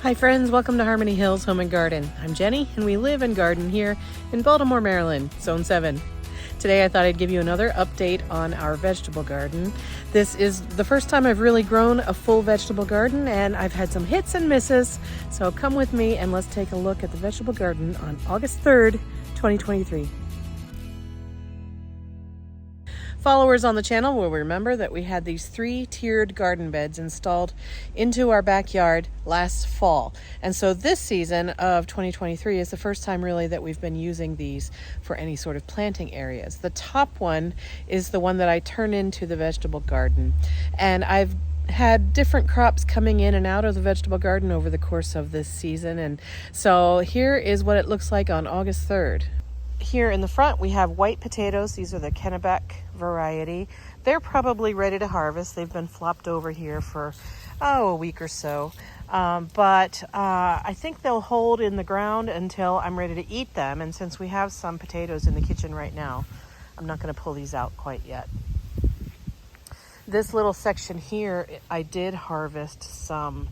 Hi friends, welcome to Harmony Hills Home and Garden. I'm Jenny and we live and garden here in Baltimore, Maryland, Zone 7. Today I thought I'd give you another update on our vegetable garden. This is the first time I've really grown a full vegetable garden and I've had some hits and misses. So come with me and let's take a look at the vegetable garden on August 3rd, 2023. Followers on the channel will remember that we had these 3-tiered garden beds installed into our backyard last fall. And so this season of 2023 is the first time really that we've been using these for any sort of planting areas. The top one is the one that I turn into the vegetable garden. And I've had different crops coming in and out of the vegetable garden over the course of this season. And so here is what it looks like on August 3rd. Here in the front we have white potatoes. These are the Kennebec variety. They're probably ready to harvest. They've been flopped over here for a week or so. But I think they'll hold in the ground until I'm ready to eat them. And since we have some potatoes in the kitchen right now, I'm not going to pull these out quite yet. This little section here, I did harvest some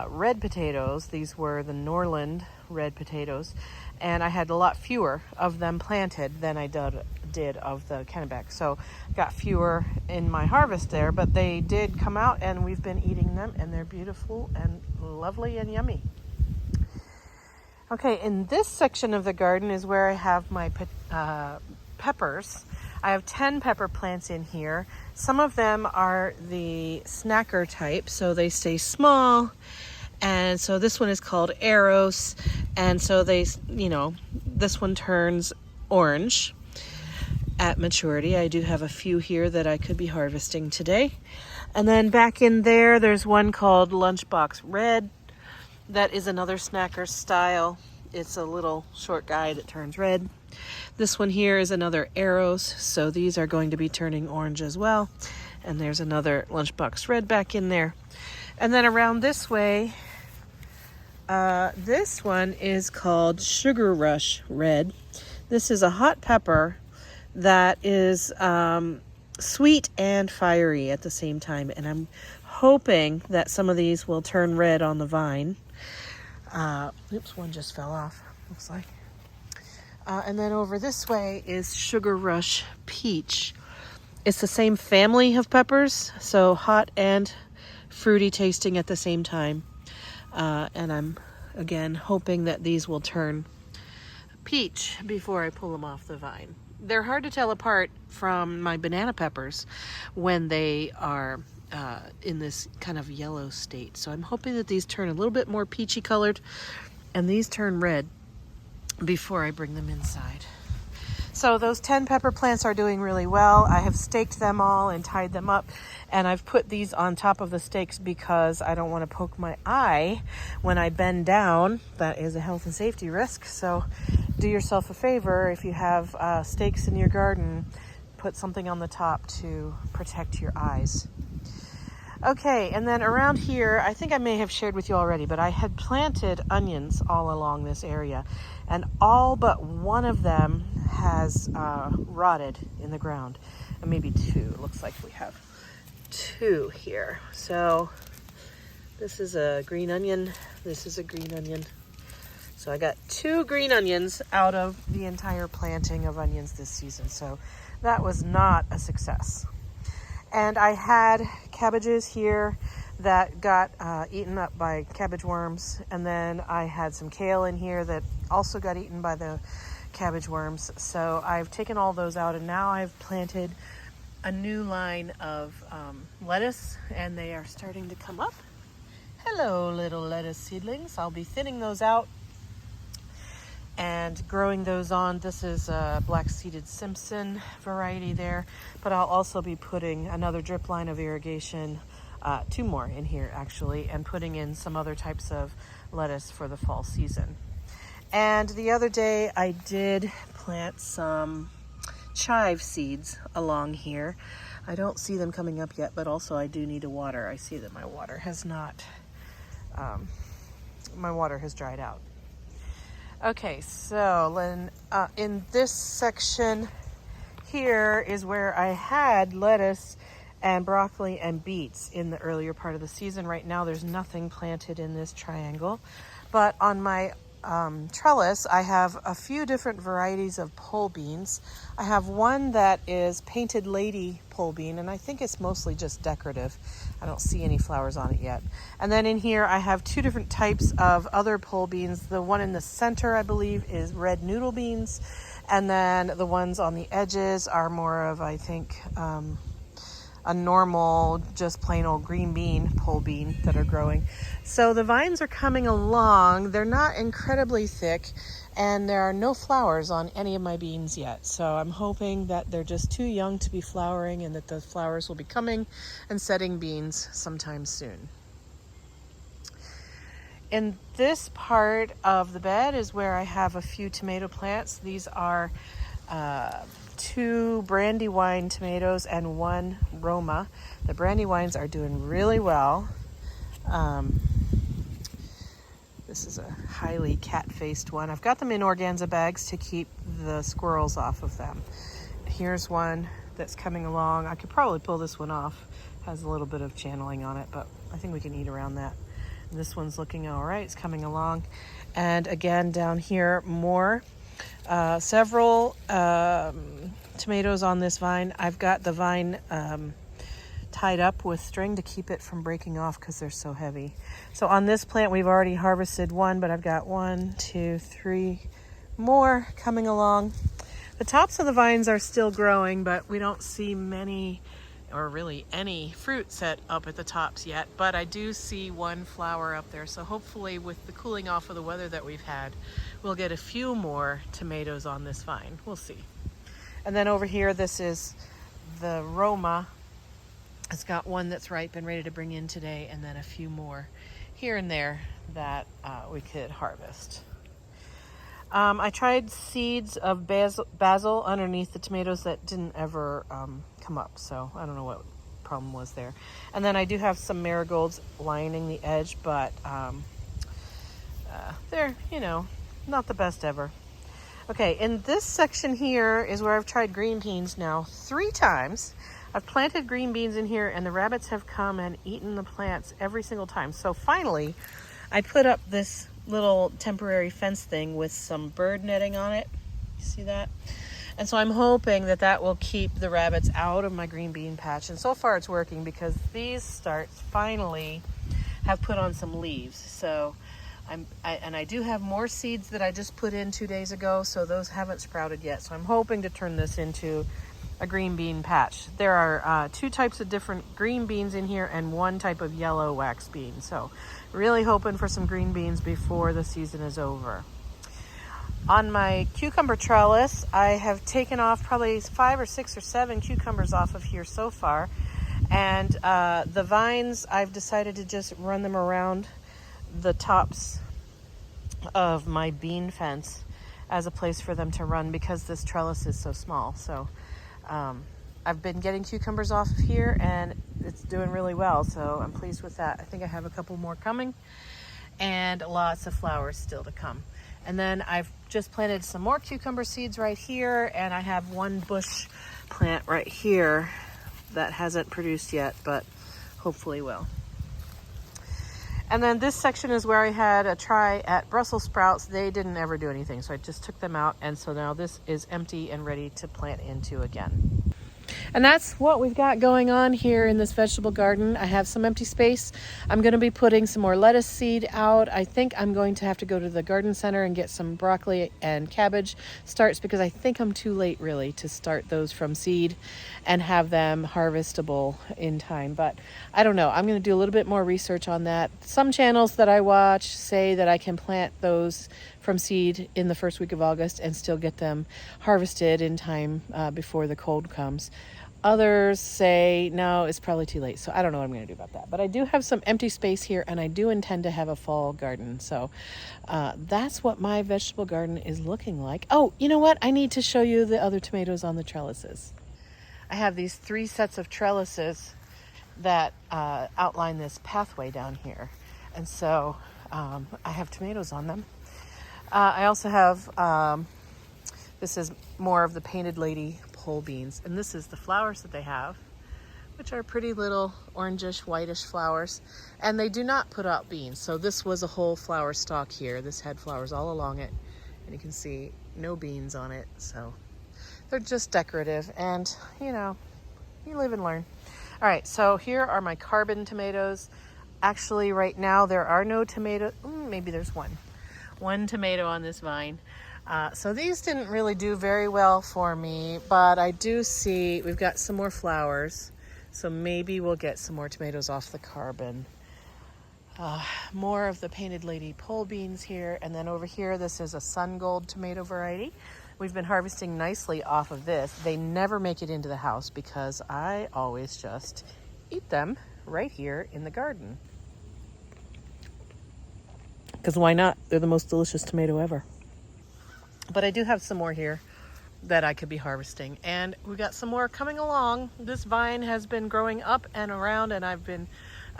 red potatoes. These were the Norland red potatoes. And I had a lot fewer of them planted than I did of the Kennebec. So got fewer in my harvest there, but they did come out and we've been eating them and they're beautiful and lovely and yummy. Okay, in this section of the garden is where I have my peppers. I have 10 pepper plants in here. Some of them are the snacker type, so they stay small. And so this one is called Eros. And so this one turns orange at maturity. I do have a few here that I could be harvesting today. And then back in there, there's one called Lunchbox Red. That is another snacker style. It's a little short guy that turns red. This one here is another Eros. So these are going to be turning orange as well. And there's another Lunchbox Red back in there. And then around this way, this one is called Sugar Rush Red. This is a hot pepper that is sweet and fiery at the same time. And I'm hoping that some of these will turn red on the vine. Oops, one just fell off, looks like. And then over this way is Sugar Rush Peach. It's the same family of peppers, so hot and fruity tasting at the same time. And I'm, again, hoping that these will turn peach before I pull them off the vine. They're hard to tell apart from my banana peppers when they are in this kind of yellow state. So I'm hoping that these turn a little bit more peachy colored and these turn red before I bring them inside. So those 10 pepper plants are doing really well. I have staked them all and tied them up, and I've put these on top of the stakes because I don't want to poke my eye when I bend down. That is a health and safety risk. So do yourself a favor, if you have stakes in your garden, put something on the top to protect your eyes. Okay, and then around here, I think I may have shared with you already, but I had planted onions all along this area, and all but one of them has rotted in the ground, and maybe two. It looks like we have two here. So this is a green onion. This is a green onion. So I got 2 green onions out of the entire planting of onions this season. So that was not a success. And I had cabbages here that got eaten up by cabbage worms. And then I had some kale in here that also got eaten by the cabbage worms. So I've taken all those out, and now I've planted a new line of lettuce, and they are starting to come up. Hello, little lettuce seedlings. I'll be thinning those out and growing those on. This is a black-seeded Simpson variety there, but I'll also be putting another drip line of irrigation, 2 more in here actually, and putting in some other types of lettuce for the fall season. And the other day I did plant some chive seeds along here. I don't see them coming up yet, but also I do need to water. I see that my water has dried out. Okay, so then in this section here is where I had lettuce and broccoli and beets in the earlier part of the season. Right now there's nothing planted in this triangle, but on my trellis I have a few different varieties of pole beans. I have one that is painted lady pole bean, and I think it's mostly just decorative. I don't see any flowers on it yet. And then in here I have two different types of other pole beans. The one in the center, I believe, is red noodle beans, and then the ones on the edges are more of, I think, a normal, just plain old green bean, pole bean that are growing. So the vines are coming along. They're not incredibly thick, and there are no flowers on any of my beans yet. So I'm hoping that they're just too young to be flowering and that the flowers will be coming and setting beans sometime soon. In this part of the bed is where I have a few tomato plants. These are 2 Brandywine tomatoes and 1 Roma. The Brandywines are doing really well. This is a highly cat-faced one. I've got them in organza bags to keep the squirrels off of them. Here's one that's coming along. I could probably pull this one off. Has a little bit of channeling on it, but I think we can eat around that. And this one's looking all right. It's coming along. And again, down here, more. Several tomatoes on this vine. I've got the vine tied up with string to keep it from breaking off because they're so heavy. So on this plant we've already harvested one, but I've got 1, 2, 3 more coming along. The tops of the vines are still growing, but we don't see many or really any fruit set up at the tops yet, but I do see 1 flower up there. So hopefully with the cooling off of the weather that we've had, we'll get a few more tomatoes on this vine. We'll see. And then over here, this is the Roma. It's got one that's ripe and ready to bring in today, and then a few more here and there that we could harvest. I tried seeds of basil underneath the tomatoes that didn't ever come up, so I don't know what problem was there. And then I do have some marigolds lining the edge, but they're, not the best ever. Okay, in this section here is where I've tried green beans now 3 times. I've planted green beans in here, and the rabbits have come and eaten the plants every single time. So finally, I put up this little temporary fence thing with some bird netting on it. You see that? And so I'm hoping that that will keep the rabbits out of my green bean patch. And so far it's working because these starts finally have put on some leaves. So I do have more seeds that I just put in 2 days ago, so those haven't sprouted yet. So I'm hoping to turn this into a green bean patch. There are 2 types of different green beans in here and 1 type of yellow wax bean. So really hoping for some green beans before the season is over. On my cucumber trellis, I have taken off probably 5 or 6 or 7 cucumbers off of here so far. And the vines, I've decided to just run them around the tops of my bean fence as a place for them to run because this trellis is so small. So I've been getting cucumbers off of here and it's doing really well. So I'm pleased with that. I think I have a couple more coming and lots of flowers still to come. And then I've just planted some more cucumber seeds right here, and I have 1 bush plant right here that hasn't produced yet, but hopefully will. And then this section is where I had a try at Brussels sprouts. They didn't ever do anything, so I just took them out, and so now this is empty and ready to plant into again. And that's what we've got going on here in this vegetable garden. I have some empty space. I'm going to be putting some more lettuce seed out. I think I'm going to have to go to the garden center and get some broccoli and cabbage starts because I think I'm too late really to start those from seed and have them harvestable in time. But I don't know. I'm going to do a little bit more research on that. Some channels that I watch say that I can plant those from seed in the first week of August and still get them harvested in time before the cold comes. Others say, no, it's probably too late. So I don't know what I'm going to do about that. But I do have some empty space here, and I do intend to have a fall garden. So that's what my vegetable garden is looking like. Oh, you know what? I need to show you the other tomatoes on the trellises. I have these 3 sets of trellises that outline this pathway down here. And so I have tomatoes on them. I also have, this is more of the painted lady pole beans, and this is the flowers that they have, which are pretty little orangish, whitish flowers. And they do not put out beans. So this was a whole flower stalk here. This had flowers all along it. And you can see no beans on it. So they're just decorative. And, you know, you live and learn. All right, so here are my carbon tomatoes. Actually, right now there are no tomatoes. Maybe there's one tomato on this vine. So these didn't really do very well for me, but I do see we've got some more flowers. So maybe we'll get some more tomatoes off the carbon. More of the painted lady pole beans here. And then over here, this is a sun gold tomato variety. We've been harvesting nicely off of this. They never make it into the house because I always just eat them right here in the garden. Because why not? They're the most delicious tomato ever. But I do have some more here that I could be harvesting. And we got some more coming along. This vine has been growing up and around, and I've been,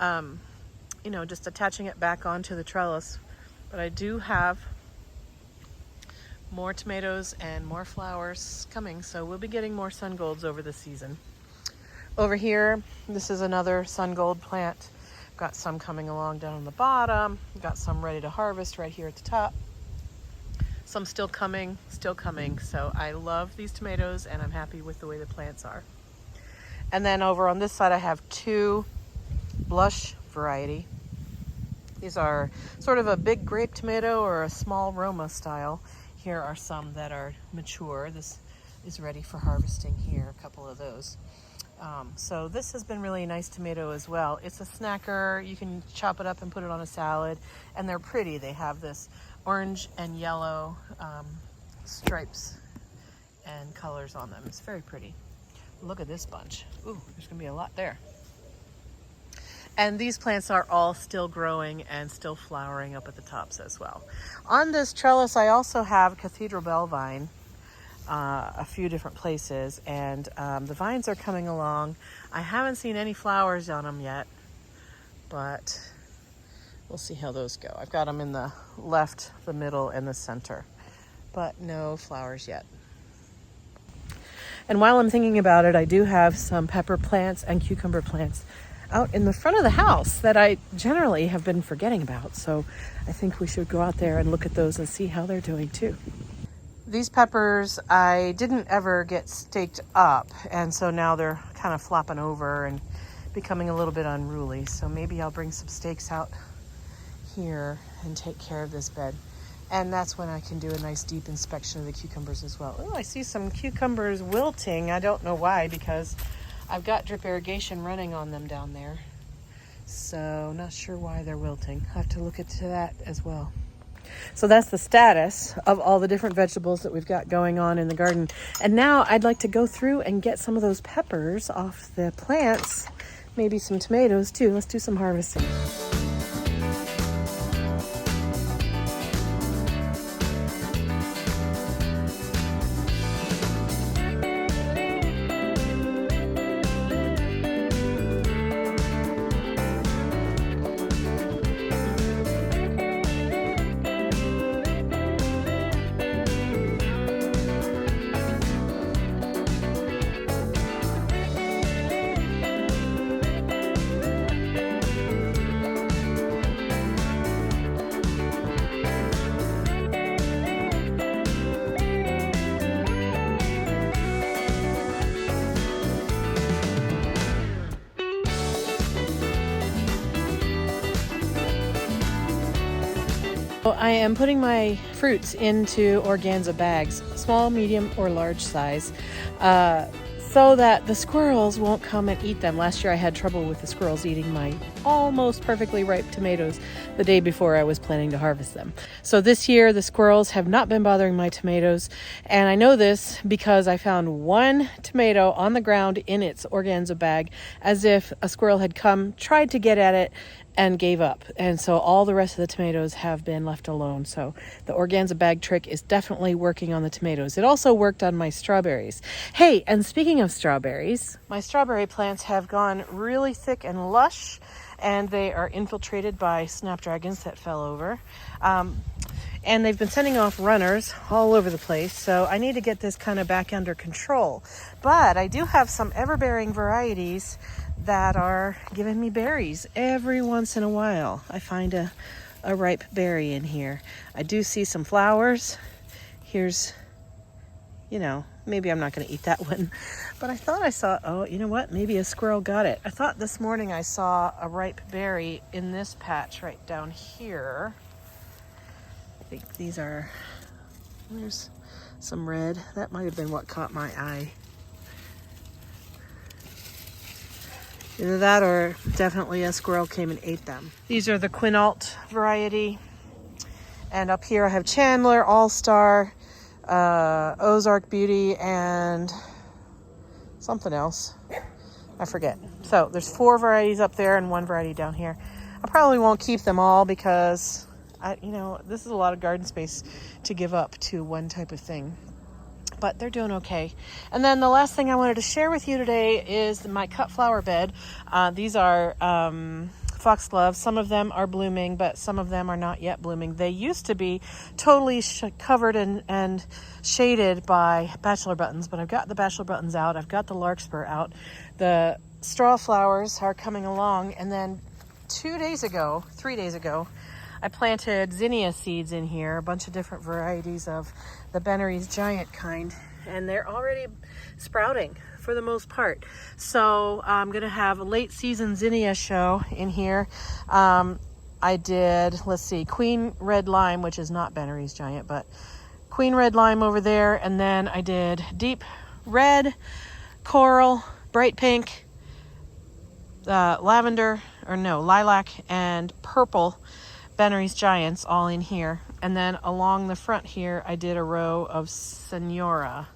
you know, just attaching it back onto the trellis. But I do have more tomatoes and more flowers coming, so we'll be getting more sun golds over the season. Over here, this is another sun gold plant. Got some coming along down on the bottom. Got some ready to harvest right here at the top. Some still coming. So I love these tomatoes and I'm happy with the way the plants are. And then over on this side, I have two blush variety. These are sort of a big grape tomato or a small Roma style. Here are some that are mature. This is ready for harvesting here, a couple of those. So this has been really a nice tomato as well. It's a snacker. You can chop it up and put it on a salad, and they're pretty. They have this orange and yellow stripes and colors on them. It's very pretty. Look at this bunch. Ooh, there's gonna be a lot there. And these plants are all still growing and still flowering up at the tops as well. On this trellis, I also have Cathedral Bell vine, a few different places, and the vines are coming along. I haven't seen any flowers on them yet, but we'll see how those go. I've got them in the left, the middle, and the center, but no flowers yet. And while I'm thinking about it, I do have some pepper plants and cucumber plants out in the front of the house that I generally have been forgetting about. So I think we should go out there and look at those and see how they're doing too. These peppers I didn't ever get staked up, and so now they're kind of flopping over and becoming a little bit unruly. So maybe I'll bring some stakes out here and take care of this bed. And that's when I can do a nice deep inspection of the cucumbers as well. Oh, I see some cucumbers wilting. I don't know why, because I've got drip irrigation running on them down there. So not sure why they're wilting. I have to look into that as well. So that's the status of all the different vegetables that we've got going on in the garden. And now I'd like to go through and get some of those peppers off the plants, maybe some tomatoes too. Let's do some harvesting. I am putting my fruits into Organza bags, small, medium, or large size, so that the squirrels won't come and eat them. Last year I had trouble with the squirrels eating my almost perfectly ripe tomatoes the day before I was planning to harvest them. So this year the squirrels have not been bothering my tomatoes, and I know this because I found one tomato on the ground in its Organza bag, as if a squirrel had come, tried to get at it, and gave up. And so all the rest of the tomatoes have been left alone. So the Organza bag trick is definitely working on the tomatoes. It also worked on my strawberries. Hey, and speaking of strawberries, my strawberry plants have gone really thick and lush, and they are infiltrated by snapdragons that fell over. And they've been sending off runners all over the place. So I need to get this kind of back under control. But I do have some everbearing varieties that are giving me berries. Every once in a while, I find a ripe berry in here. I do see some flowers. Here's, you know, maybe I'm not going to eat that one, but I thought I saw, oh, you know what? Maybe a squirrel got it. I thought this morning I saw a ripe berry in this patch right down here. I think these are, there's some red. That might have been what caught my eye. Either that or definitely a squirrel came and ate them. These are the Quinault variety. And up here I have Chandler, All-Star, Ozark Beauty, and something else. I forget. So there's 4 varieties up there and 1 variety down here. I probably won't keep them all because, this is a lot of garden space to give up to one type of thing. But they're doing okay. And then the last thing I wanted to share with you today is my cut flower bed. These are foxgloves. Some of them are blooming, but some of them are not yet blooming. They used to be totally covered and shaded by bachelor buttons, but I've got the bachelor buttons out. I've got the larkspur out. The straw flowers are coming along. And then 3 days ago, I planted zinnia seeds in here, a bunch of different varieties of the Bennery's giant kind, and they're already sprouting for the most part. So I'm gonna have a late season zinnia show in here. I did, let's see, Queen Red Lime, which is not Bennery's giant, but Queen Red Lime over there, and then I did deep red, coral, bright pink, lilac, and purple Bennery's giants all in here. And then along the front here I did a row of Senora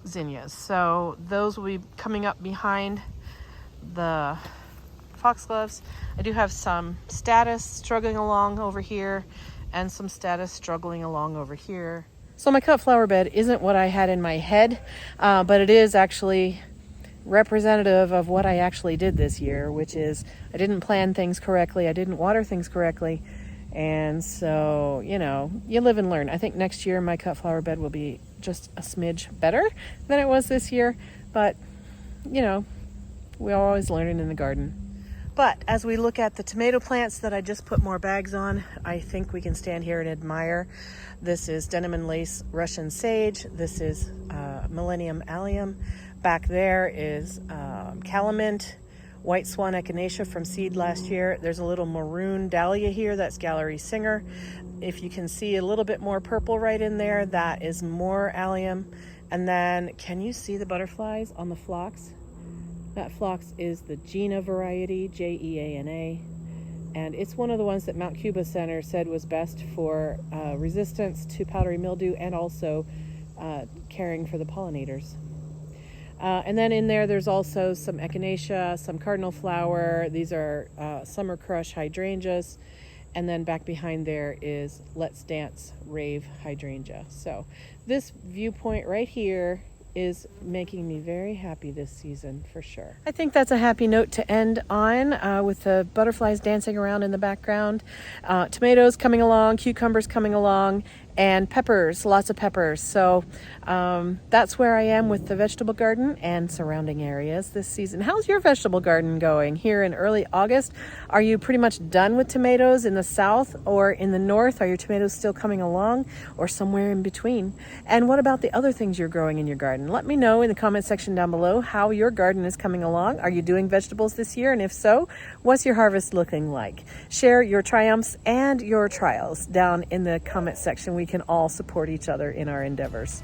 zinnias. So those will be coming up behind the foxgloves. I do have some status struggling along over here and some status struggling along over here. So my cut flower bed isn't what I had in my head, but it is actually representative of what I actually did this year, which is I didn't plan things correctly. I didn't water things correctly. And so, you live and learn. I think next year my cut flower bed will be just a smidge better than it was this year. But, we're always learning in the garden. But as we look at the tomato plants that I just put more bags on, I think we can stand here and admire. This is Denim and Lace Russian Sage. This is Millennium Allium. Back there is Calamint, White Swan Echinacea from seed last year. There's a little maroon dahlia here, that's Gallery Singer. If you can see a little bit more purple right in there, that is more allium. And then, can you see the butterflies on the phlox? That phlox is the Gina variety, Jeana. And it's one of the ones that Mount Cuba Center said was best for resistance to powdery mildew and also caring for the pollinators. And then in there's also some echinacea, some cardinal flower. These are summer crush hydrangeas. And then back behind there is Let's Dance Rave hydrangea. So this viewpoint right here is making me very happy this season for sure. I think that's a happy note to end on with the butterflies dancing around in the background. Tomatoes coming along, cucumbers coming along, and peppers, lots of peppers. So that's where I am with the vegetable garden and surrounding areas this season. How's your vegetable garden going here in early August? Are you pretty much done with tomatoes in the south, or in the north? Are your tomatoes still coming along, or somewhere in between? And what about the other things you're growing in your garden? Let me know in the comment section down below how your garden is coming along. Are you doing vegetables this year? And if so, what's your harvest looking like? Share your triumphs and your trials down in the comment section. We can all support each other in our endeavors.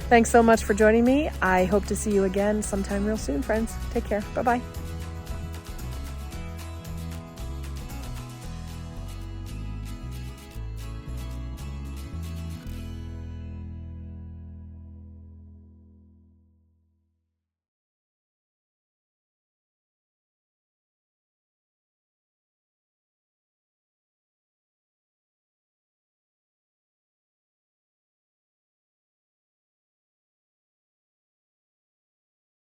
Thanks so much for joining me. I hope to see you again sometime real soon, friends. Take care. Bye-bye.